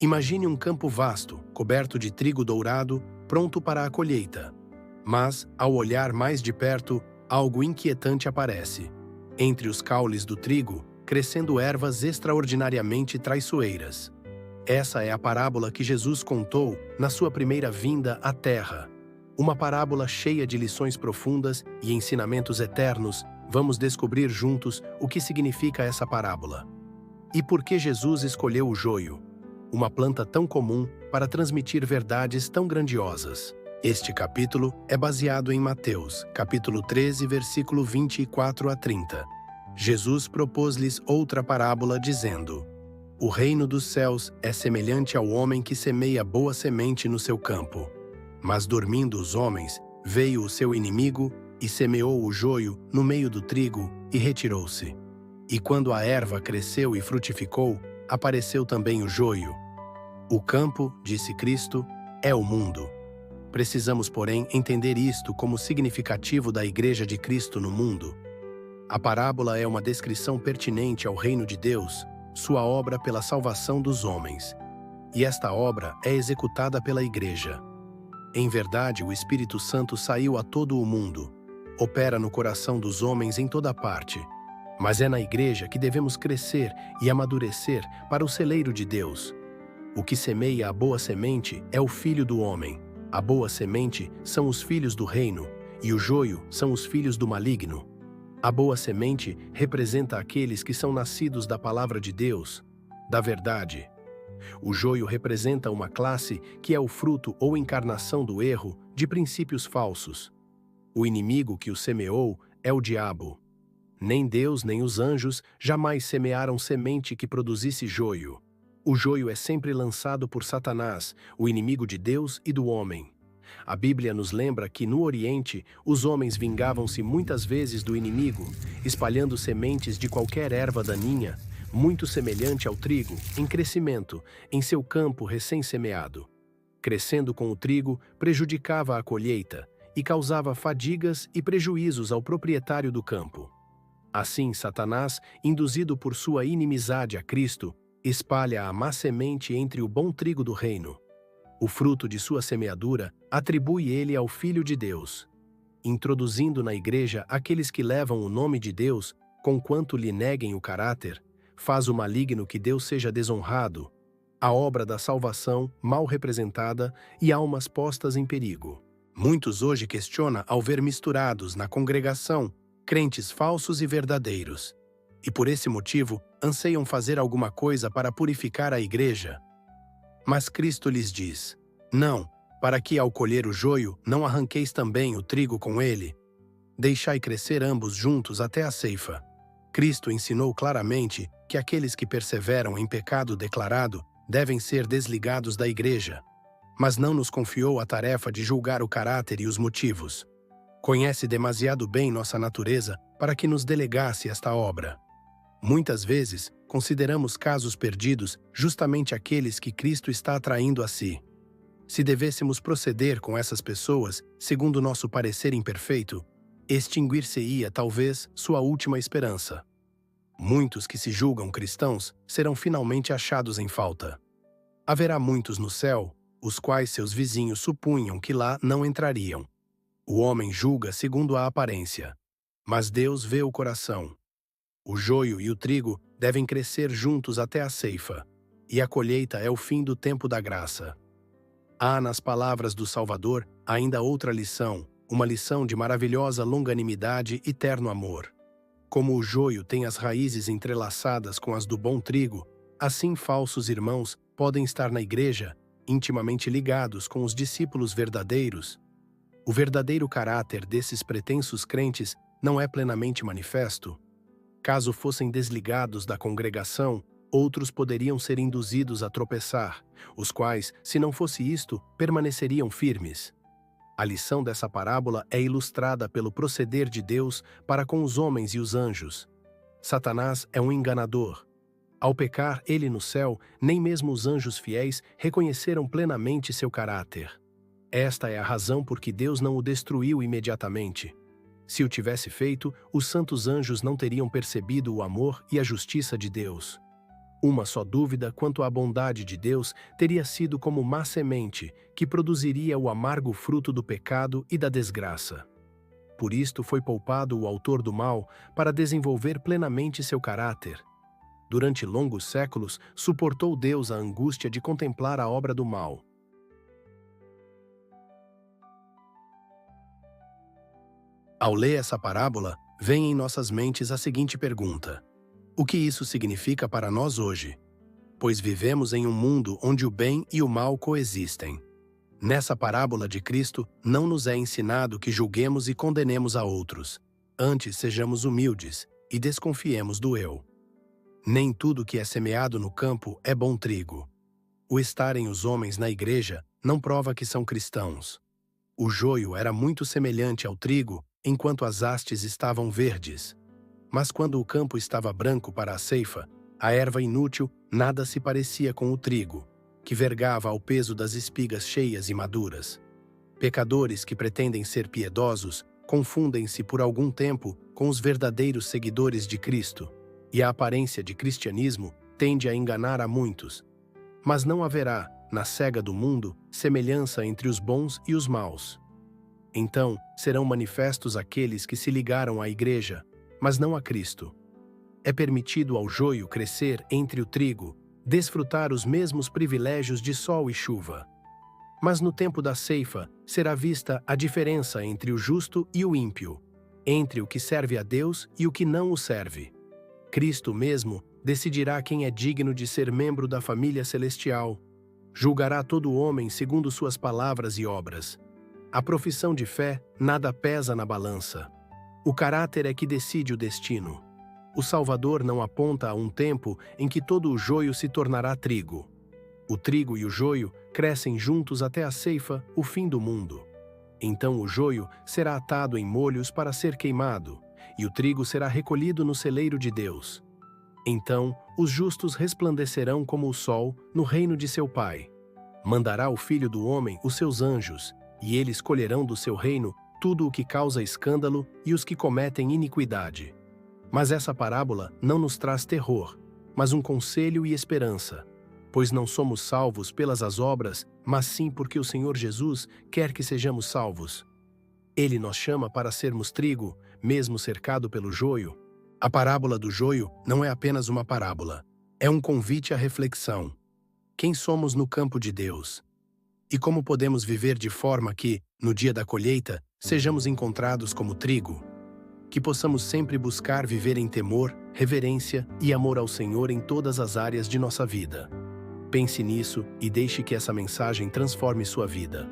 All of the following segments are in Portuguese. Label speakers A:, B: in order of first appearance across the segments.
A: Imagine um campo vasto, coberto de trigo dourado, pronto para a colheita. Mas, ao olhar mais de perto, algo inquietante aparece. Entre os caules do trigo, crescendo ervas extraordinariamente traiçoeiras. Essa é a parábola que Jesus contou na sua primeira vinda à Terra. Uma parábola cheia de lições profundas e ensinamentos eternos. Vamos descobrir juntos o que significa essa parábola. E por que Jesus escolheu o joio, uma planta tão comum, para transmitir verdades tão grandiosas. Este capítulo é baseado em Mateus, capítulo 13, versículo 24 a 30. Jesus propôs-lhes outra parábola, dizendo: O reino dos céus é semelhante ao homem que semeia boa semente no seu campo. Mas dormindo os homens, veio o seu inimigo e semeou o joio no meio do trigo e retirou-se. E quando a erva cresceu e frutificou, apareceu também o joio. O campo, disse Cristo, é o mundo. Precisamos, porém, entender isto como significativo da Igreja de Cristo no mundo. A parábola é uma descrição pertinente ao reino de Deus, sua obra pela salvação dos homens. E esta obra é executada pela Igreja. Em verdade, o Espírito Santo saiu a todo o mundo, opera no coração dos homens em toda parte. Mas é na Igreja que devemos crescer e amadurecer para o celeiro de Deus. O que semeia a boa semente é o Filho do homem. A boa semente são os filhos do reino, e o joio são os filhos do maligno. A boa semente representa aqueles que são nascidos da palavra de Deus, da verdade. O joio representa uma classe que é o fruto ou encarnação do erro, de princípios falsos. O inimigo que o semeou é o diabo. Nem Deus nem os anjos jamais semearam semente que produzisse joio. O joio é sempre lançado por Satanás, o inimigo de Deus e do homem. A Bíblia nos lembra que, no Oriente, os homens vingavam-se muitas vezes do inimigo, espalhando sementes de qualquer erva daninha, muito semelhante ao trigo, em crescimento, em seu campo recém-semeado. Crescendo com o trigo, prejudicava a colheita e causava fadigas e prejuízos ao proprietário do campo. Assim, Satanás, induzido por sua inimizade a Cristo, espalha a má semente entre o bom trigo do reino. O fruto de sua semeadura atribui ele ao Filho de Deus, introduzindo na Igreja aqueles que levam o nome de Deus, conquanto lhe neguem o caráter, faz o maligno que Deus seja desonrado, a obra da salvação mal representada e almas postas em perigo. Muitos hoje questionam ao ver misturados na congregação crentes falsos e verdadeiros, e por esse motivo anseiam fazer alguma coisa para purificar a Igreja. Mas Cristo lhes diz: Não, para que ao colher o joio não arranqueis também o trigo com ele. Deixai crescer ambos juntos até a ceifa. Cristo ensinou claramente que aqueles que perseveram em pecado declarado devem ser desligados da Igreja, mas não nos confiou a tarefa de julgar o caráter e os motivos. Conhece demasiado bem nossa natureza para que nos delegasse esta obra. Muitas vezes, consideramos casos perdidos justamente aqueles que Cristo está atraindo a si. Se devêssemos proceder com essas pessoas, segundo nosso parecer imperfeito, extinguir-se-ia, talvez, sua última esperança. Muitos que se julgam cristãos serão finalmente achados em falta. Haverá muitos no céu, os quais seus vizinhos supunham que lá não entrariam. O homem julga segundo a aparência, mas Deus vê o coração. O joio e o trigo devem crescer juntos até a ceifa, e a colheita é o fim do tempo da graça. Há nas palavras do Salvador ainda outra lição, uma lição de maravilhosa longanimidade e terno amor. Como o joio tem as raízes entrelaçadas com as do bom trigo, assim falsos irmãos podem estar na Igreja, intimamente ligados com os discípulos verdadeiros. O verdadeiro caráter desses pretensos crentes não é plenamente manifesto. Caso fossem desligados da congregação, outros poderiam ser induzidos a tropeçar, os quais, se não fosse isto, permaneceriam firmes. A lição dessa parábola é ilustrada pelo proceder de Deus para com os homens e os anjos. Satanás é um enganador. Ao pecar ele no céu, nem mesmo os anjos fiéis reconheceram plenamente seu caráter. Esta é a razão por que Deus não o destruiu imediatamente. Se o tivesse feito, os santos anjos não teriam percebido o amor e a justiça de Deus. Uma só dúvida quanto à bondade de Deus teria sido como má semente, que produziria o amargo fruto do pecado e da desgraça. Por isto foi poupado o autor do mal para desenvolver plenamente seu caráter. Durante longos séculos, suportou Deus a angústia de contemplar a obra do mal. Ao ler essa parábola, vem em nossas mentes a seguinte pergunta: o que isso significa para nós hoje? Pois vivemos em um mundo onde o bem e o mal coexistem. Nessa parábola de Cristo, não nos é ensinado que julguemos e condenemos a outros. Antes, sejamos humildes e desconfiemos do eu. Nem tudo que é semeado no campo é bom trigo. O estarem os homens na igreja não prova que são cristãos. O joio era muito semelhante ao trigo, enquanto as hastes estavam verdes. Mas quando o campo estava branco para a ceifa, a erva inútil nada se parecia com o trigo, que vergava ao peso das espigas cheias e maduras. Pecadores que pretendem ser piedosos confundem-se por algum tempo com os verdadeiros seguidores de Cristo, e a aparência de cristianismo tende a enganar a muitos. Mas não haverá, na cega do mundo, semelhança entre os bons e os maus. Então serão manifestos aqueles que se ligaram à igreja, mas não a Cristo. É permitido ao joio crescer entre o trigo, desfrutar os mesmos privilégios de sol e chuva. Mas no tempo da ceifa será vista a diferença entre o justo e o ímpio, entre o que serve a Deus e o que não o serve. Cristo mesmo decidirá quem é digno de ser membro da família celestial. Julgará todo homem segundo suas palavras e obras. A profissão de fé nada pesa na balança. O caráter é que decide o destino. O Salvador não aponta a um tempo em que todo o joio se tornará trigo. O trigo e o joio crescem juntos até a ceifa, o fim do mundo. Então o joio será atado em molhos para ser queimado, e o trigo será recolhido no celeiro de Deus. Então os justos resplandecerão como o sol no reino de seu Pai. Mandará o Filho do Homem os seus anjos, e eles colherão do seu reino tudo o que causa escândalo e os que cometem iniquidade. Mas essa parábola não nos traz terror, mas um conselho e esperança, pois não somos salvos pelas as obras, mas sim porque o Senhor Jesus quer que sejamos salvos. Ele nos chama para sermos trigo, mesmo cercado pelo joio. A parábola do joio não é apenas uma parábola, é um convite à reflexão. Quem somos no campo de Deus? E como podemos viver de forma que, no dia da colheita, sejamos encontrados como trigo? Que possamos sempre buscar viver em temor, reverência e amor ao Senhor em todas as áreas de nossa vida. Pense nisso e deixe que essa mensagem transforme sua vida.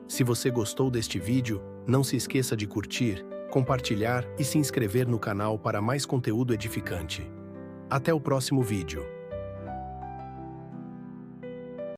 A: Se você gostou deste vídeo, não se esqueça de curtir, compartilhar e se inscrever no canal para mais conteúdo edificante. Até o próximo vídeo.